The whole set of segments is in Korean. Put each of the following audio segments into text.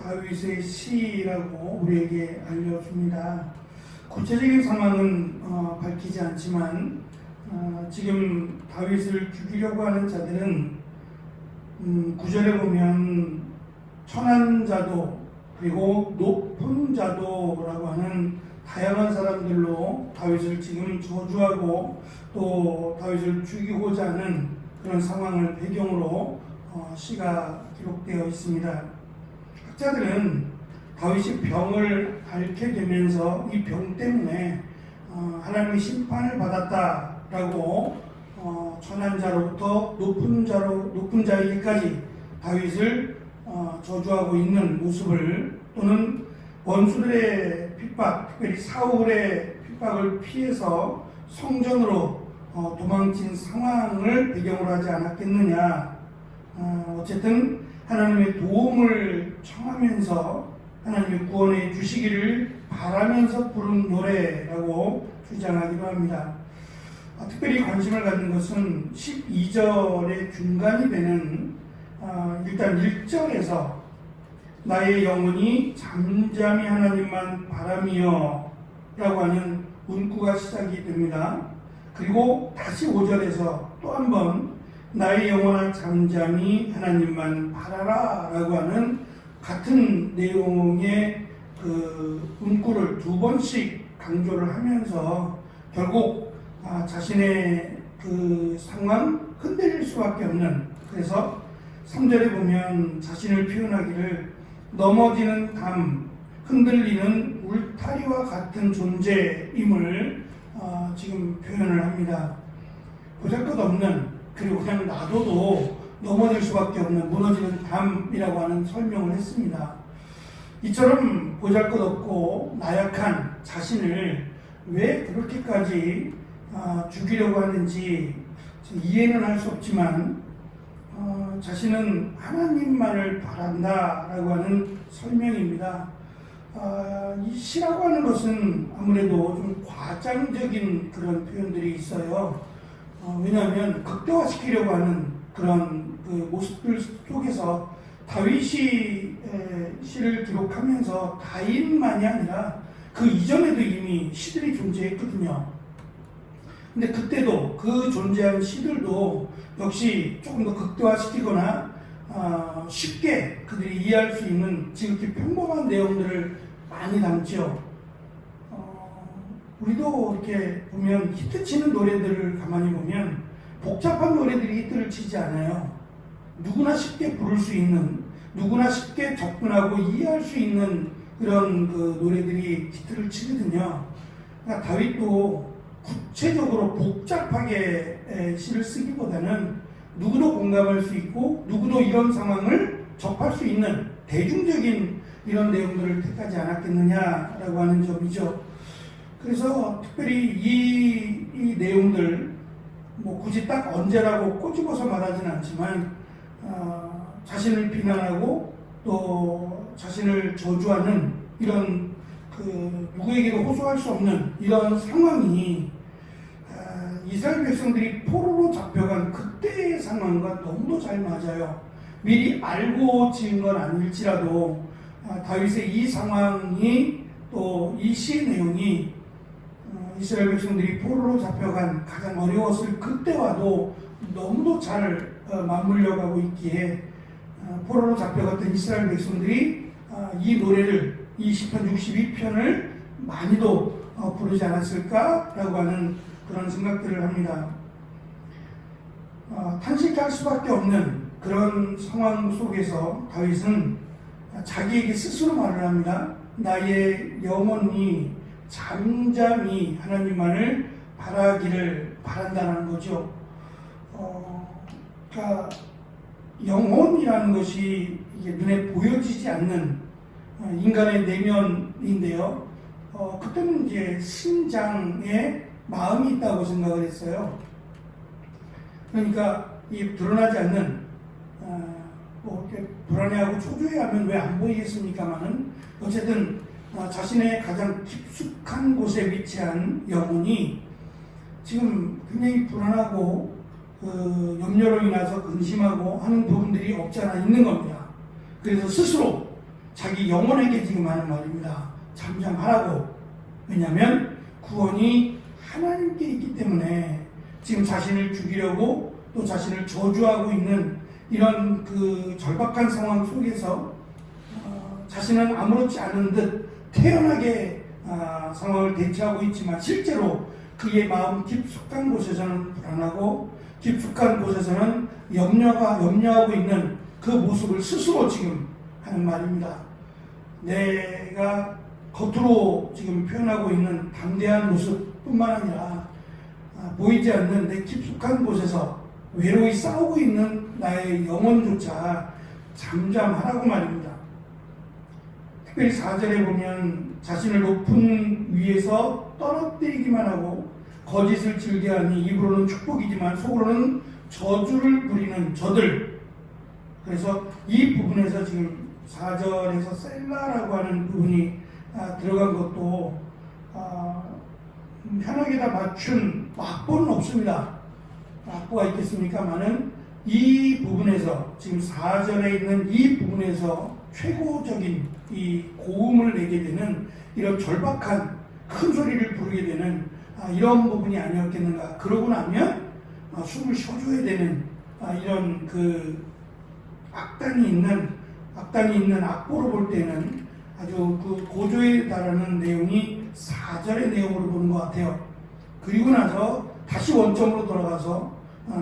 다윗의 시라고 우리에게 알려줍니다. 구체적인 상황은 밝히지 않지만 지금 다윗을 죽이려고 하는 자들은 9절에 보면 천한 자도 그리고 높은 자도라고 하는 다양한 사람들로 다윗을 지금 저주하고 또 다윗을 죽이고자 하는 그런 상황을 배경으로 시가 기록되어 있습니다. 학자들은 다윗이 병을 앓게 되면서 이 병 때문에 하나님의 심판을 받았다라고 천한 자로부터 높은 자에게까지 다윗을 저주하고 있는 모습을, 또는 원수들의 핍박, 특별히 사울의 핍박을 피해서 성전으로 도망친 상황을 배경으로 하지 않았겠느냐. 어쨌든 하나님의 도움을 청하면서 하나님의 구원해 주시기를 바라면서 부른 노래라고 주장하기도 합니다. 특별히 관심을 가진 것은 12절의 중간이 되는 일단 1절에서 나의 영혼이 잠잠히 하나님만 바라며 라고 하는 문구가 시작이 됩니다. 그리고 다시 5절에서 또 한 번 나의 영혼아 잠잠히 하나님만 바라라 라고 하는 같은 내용의 그 문구를 두 번씩 강조를 하면서 결국 자신의 그 상황 흔들릴 수밖에 없는, 그래서 3절에 보면 자신을 표현하기를 넘어지는 담, 흔들리는 울타리와 같은 존재임을 지금 표현을 합니다. 보잘것없는, 그리고 그냥 놔둬도 넘어질 수밖에 없는 무너지는 담이라고 하는 설명을 했습니다. 이처럼 보잘것없고 나약한 자신을 왜 그렇게까지 죽이려고 하는지 이해는 할 수 없지만 자신은 하나님만을 바란다라고 하는 설명입니다. 이 시라고 하는 것은 아무래도 좀 과장적인 그런 표현들이 있어요. 왜냐하면 극대화시키려고 하는 그런 그 모습들 속에서 다윗이 시를 기록하면서 다윗만이 아니라 그 이전에도 이미 시들이 존재했거든요. 근데 그때도 그 존재한 시들도 역시 조금 더 극대화시키거나 쉽게 그들이 이해할 수 있는 지극히 평범한 내용들을 많이 담죠. 우리도 이렇게 보면 히트치는 노래들을 가만히 보면 복잡한 노래들이 히트를 치지 않아요. 누구나 쉽게 부를 수 있는, 누구나 쉽게 접근하고 이해할 수 있는 그런 그 노래들이 히트를 치거든요. 그러니까 다윗도 구체적으로 복잡하게 시를 쓰기보다는 누구도 공감할 수 있고 누구도 이런 상황을 접할 수 있는 대중적인 이런 내용들을 택하지 않았겠느냐라고 하는 점이죠. 그래서 특별히 이 내용들 뭐 굳이 딱 언제라고 꼬집어서 말하지는 않지만 자신을 비난하고 또 자신을 저주하는 이런 그 누구에게도 호소할 수 없는 이런 상황이 이스라엘 백성들이 포로로 잡혀간 그때의 상황과 너무도 잘 맞아요. 미리 알고 지은 건 아닐지라도 다윗의 이 상황이 또 이 시의 내용이 이스라엘 백성들이 포로로 잡혀간 가장 어려웠을 그때와도 너무도 잘 맞물려 가고 있기에 포로로 잡혀갔던 이스라엘 백성들이 이 노래를, 이 시편 62편을 많이도 부르지 않았을까라고 하는 그런 생각들을 합니다. 탄식할 수밖에 없는 그런 상황 속에서 다윗은 자기에게 스스로 말을 합니다. 나의 영혼이 잠잠히 하나님만을 바라기를 바란다는 거죠. 그러니까 영혼이라는 것이 이게 눈에 보여지지 않는 인간의 내면인데요. 그때는 이제 심장에 마음이 있다고 생각을 했어요. 그러니까 이 드러나지 않는 뭐 이렇게 불안해하고 초조해하면 왜 안 보이겠습니까만은 어쨌든 자신의 가장 깊숙한 곳에 위치한 영혼이 지금 굉장히 불안하고 염려로 인해서 근심하고 하는 부분들이 없지 않아 있는 겁니다. 그래서 스스로 자기 영혼에게 지금 하는 말입니다. 잠잠하라고. 왜냐하면 구원이 하나님께 있기 때문에 지금 자신을 죽이려고 또 자신을 저주하고 있는 이런 그 절박한 상황 속에서 자신은 아무렇지 않은 듯 태연하게 상황을 대처하고 있지만 실제로 그의 마음 깊숙한 곳에서는 불안하고 깊숙한 곳에서는 염려하고 있는 그 모습을 스스로 지금 하는 말입니다. 내가 겉으로 지금 표현하고 있는 담대한 모습뿐만 아니라 보이지 않는 내 깊숙한 곳에서 외로이 싸우고 있는 나의 영혼조차 잠잠하라고 말입니다. 특별히 4절에 보면 자신을 높은 위에서 떨어뜨리기만 하고 거짓을 즐겨하니 입으로는 축복이지만 속으로는 저주를 부리는 저들. 그래서 이 부분에서 지금 4절에서 셀라라고 하는 부분이 들어간 것도 현역에다 맞춘 악보는 없습니다. 악보가 있겠습니까마는 이 부분에서 지금 4절에 있는 이 부분에서 최고적인 이 고음을 내게 되는 이런 절박한 큰 소리를 부르게 되는 이런 부분이 아니었겠는가. 그러고 나면 숨을 쉬어줘야 되는 이런 그 악단이 있는 악보로 볼 때는 아주 그 고조에 달하는 내용이 4절의 내용으로 보는 것 같아요. 그리고 나서 다시 원점으로 돌아가서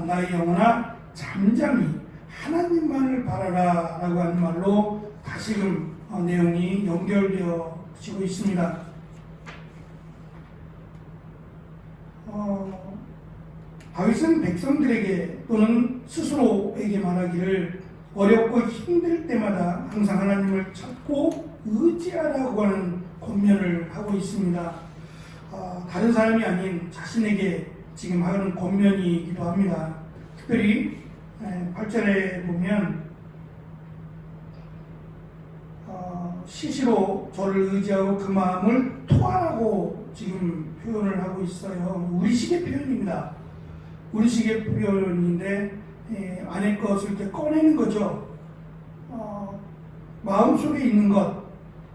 나의 영혼아 잠잠히 하나님만을 바라라 라고 하는 말로 다시금 내용이 연결되어지고 있습니다. 다윗은 백성들에게 또는 스스로에게 말하기를 어렵고 힘들 때마다 항상 하나님을 찾고 의지하라고 하는 권면을 하고 있습니다. 다른 사람이 아닌 자신에게 지금 하는 권면이기도 합니다. 특별히 8절에 보면 시시로 저를 의지하고 그 마음을 토하라고 지금 표현을 하고 있어요. 우리식의 표현입니다. 우리식의 표현인데 안의 것을 이렇게 꺼내는 거죠. 마음속에 있는 것,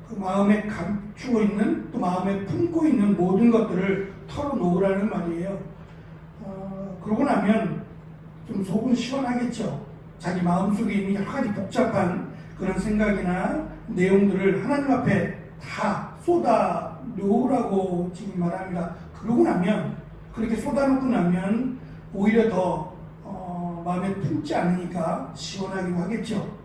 그 마음에 감추고 있는, 또 마음에 품고 있는 모든 것들을 털어놓으라는 말이에요. 그러고 나면 좀 속은 시원하겠죠. 자기 마음속에 있는 여러 가지 복잡한 그런 생각이나 내용들을 하나님 앞에 다 쏟아 놓으라고 지금 말합니다. 그러고 나면, 그렇게 쏟아놓고 나면 오히려 더 마음에 품지 않으니까 시원하기도 하겠죠.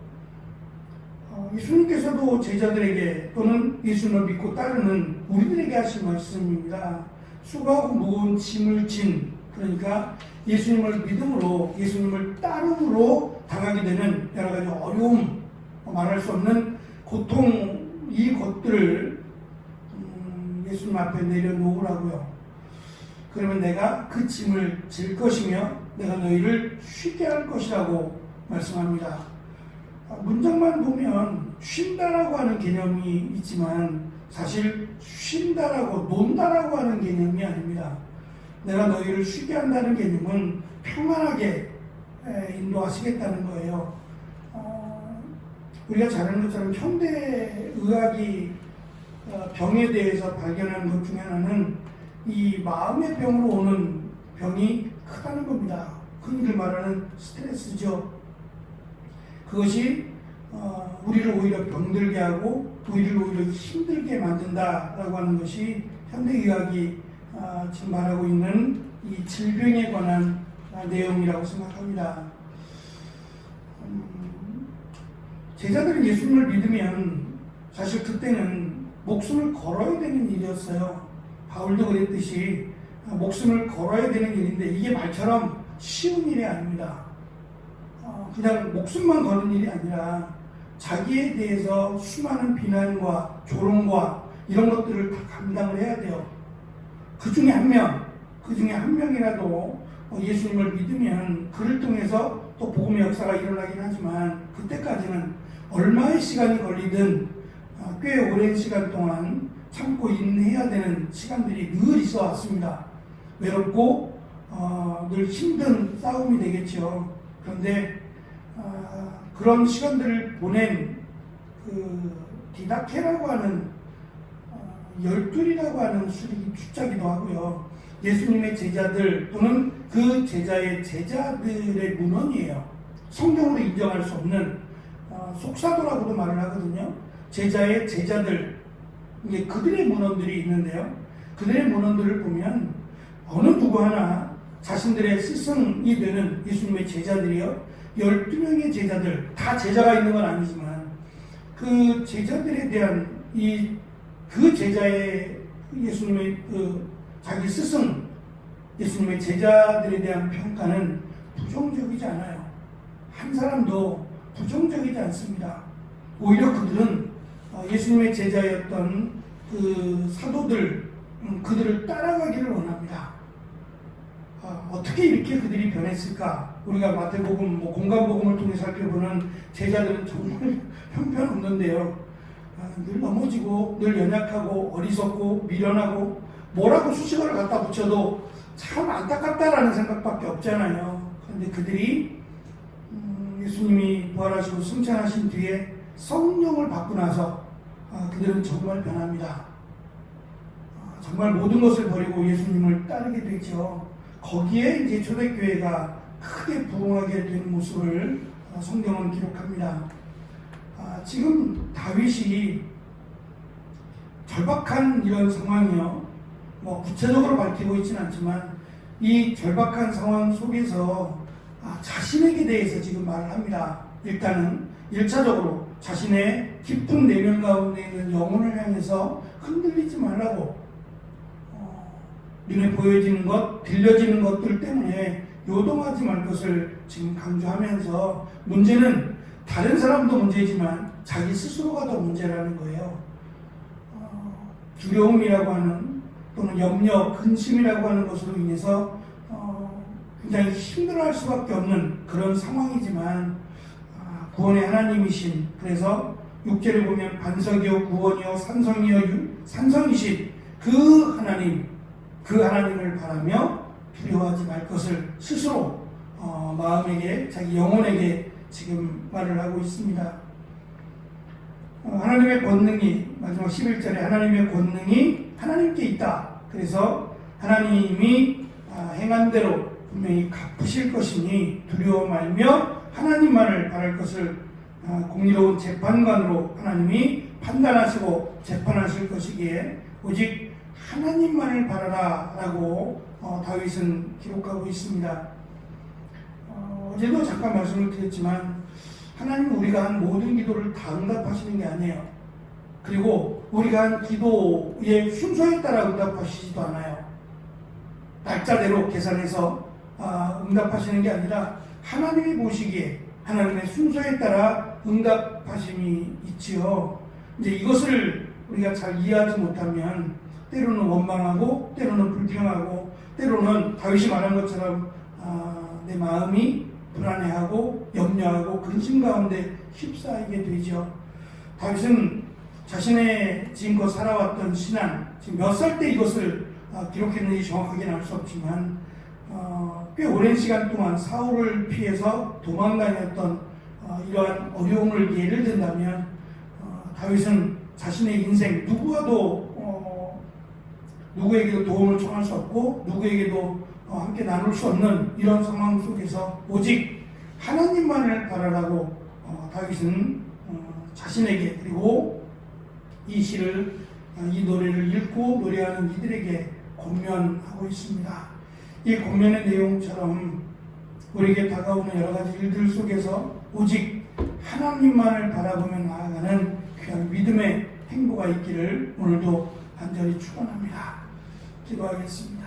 예수님께서도 제자들에게 또는 예수님을 믿고 따르는 우리들에게 하신 말씀입니다. 수고하고 무거운 짐을 진, 그러니까 예수님을 믿음으로, 예수님을 따름으로 당하게 되는 여러 가지 어려움, 말할 수 없는 고통, 이 것들을 예수님 앞에 내려놓으라고요. 그러면 내가 그 짐을 질 것이며 내가 너희를 쉬게 할 것이라고 말씀합니다. 문장만 보면 쉰다라고 하는 개념이 있지만 사실 쉰다라고, 논다라고 하는 개념이 아닙니다. 내가 너희를 쉬게 한다는 개념은 평안하게 인도하시겠다는 거예요. 우리가 잘 아는 것처럼 현대의학이 병에 대해서 발견한 것 중에 하나는 이 마음의 병으로 오는 병이 크다는 겁니다. 흔히들 말하는 스트레스죠. 그것이 우리를 오히려 병들게 하고 우리를 오히려 힘들게 만든다라고 하는 것이 현대의학이 지금 말하고 있는 이 질병에 관한 내용이라고 생각합니다. 제자들은 예수님을 믿으면 사실 그때는 목숨을 걸어야 되는 일이었어요. 바울도 그랬듯이 목숨을 걸어야 되는 일인데 이게 말처럼 쉬운 일이 아닙니다. 그냥 목숨만 거는 일이 아니라 자기에 대해서 수많은 비난과 조롱과 이런 것들을 다 감당을 해야 돼요. 그 중에 한 명이라도 예수님을 믿으면 그를 통해서 또 복음의 역사가 일어나긴 하지만 그때까지는 얼마의 시간이 걸리든 꽤 오랜 시간 동안 참고 인내해야 되는 시간들이 늘 있어 왔습니다. 외롭고 늘 힘든 싸움이 되겠죠. 그런데 그런 시간들을 보낸 그 디다케라고 하는 열둘이라고 하는 숫자기도 하고요. 예수님의 제자들 또는 그 제자의 제자들의 문헌이에요. 성경으로 인정할 수 없는 속사도라고도 말을 하거든요. 제자의 제자들, 이게 그들의 문헌들이 있는데요. 그들의 문헌들을 보면 어느 누구 하나 자신들의 스승이 되는 예수님의 제자들이요, 12명의 제자들, 다 제자가 있는 건 아니지만 그 제자들에 대한 그 제자의 예수님의 자기 스승, 예수님의 제자들에 대한 평가는 부정적이지 않아요. 한 사람도 부정적이지 않습니다. 오히려 그들은 예수님의 제자였던 그 사도들, 그들을 따라가기를 원합니다. 어떻게 이렇게 그들이 변했을까? 우리가 마태복음, 공간복음을 통해 살펴보는 제자들은 정말 형편없는데요. 늘 넘어지고, 늘 연약하고, 어리석고, 미련하고, 뭐라고 수식어를 갖다 붙여도 참 안타깝다라는 생각밖에 없잖아요. 그런데 그들이 예수님이 부활하시고 승천하신 뒤에 성령을 받고 나서 그들은 정말 변합니다. 정말 모든 것을 버리고 예수님을 따르게 되죠. 거기에 이제 초대교회가 크게 부흥하게 된 모습을 성경은 기록합니다. 지금 다윗이 절박한 이런 상황이요, 구체적으로 밝히고 있지는 않지만 이 절박한 상황 속에서 자신에게 대해서 지금 말을 합니다. 일단은 1차적으로 자신의 깊은 내면 가운데 있는 영혼을 향해서 흔들리지 말라고, 눈에 보여지는 것, 들려지는 것들 때문에 요동하지 말 것을 지금 강조하면서, 문제는 다른 사람도 문제지만 자기 스스로가 더 문제라는 거예요. 두려움이라고 하는, 또는 염려, 근심이라고 하는 것으로 인해서 굉장히 힘들어할 수밖에 없는 그런 상황이지만 구원의 하나님이신, 그래서 6절에 보면 반석이요 구원이요 산성이신 그 하나님을 바라며 두려워하지 말 것을 스스로 마음에게, 자기 영혼에게 지금 말을 하고 있습니다. 하나님의 권능이, 마지막 11절에 하나님의 권능이 하나님께 있다. 그래서 하나님이 행한 대로 분명히 갚으실 것이니 두려워 말며 하나님만을 바랄 것을, 공의로운 재판관으로 하나님이 판단하시고 재판하실 것이기에 오직 하나님만을 바라라 라고 다윗은 기록하고 있습니다. 어제도 잠깐 말씀을 드렸지만 하나님은 우리가 한 모든 기도를 다 응답하시는 게 아니에요. 그리고 우리가 한 기도의 순서에 따라 응답하시지도 않아요. 날짜대로 계산해서 응답하시는 게 아니라 하나님이 보시기에 하나님의 순서에 따라 응답하심이 있지요. 이제 이것을 우리가 잘 이해하지 못하면 때로는 원망하고, 때로는 불평하고, 때로는 다윗이 말한 것처럼 내 마음이 불안해하고 염려하고 근심 가운데 휩싸이게 되죠. 다윗은 자신의 지금껏 살아왔던 신앙, 지금 몇 살 때 이것을 기록했는지 정확하게는 알 수 없지만 꽤 오랜 시간 동안 사울을 피해서 도망다녔던 이러한 어려움을 예를 든다면 다윗은 자신의 인생 누구에게도 도움을 청할 수 없고 누구에게도 함께 나눌 수 없는 이런 상황 속에서 오직 하나님만을 바라라고 다윗은 자신에게, 그리고 이 시를, 이 노래를 읽고 노래하는 이들에게 권면하고 있습니다. 이 권면의 내용처럼 우리에게 다가오는 여러 가지 일들 속에서 오직 하나님만을 바라보며 나아가는 귀한 믿음의 행보가 있기를 오늘도 간절히 축원합니다. 기도하겠습니다.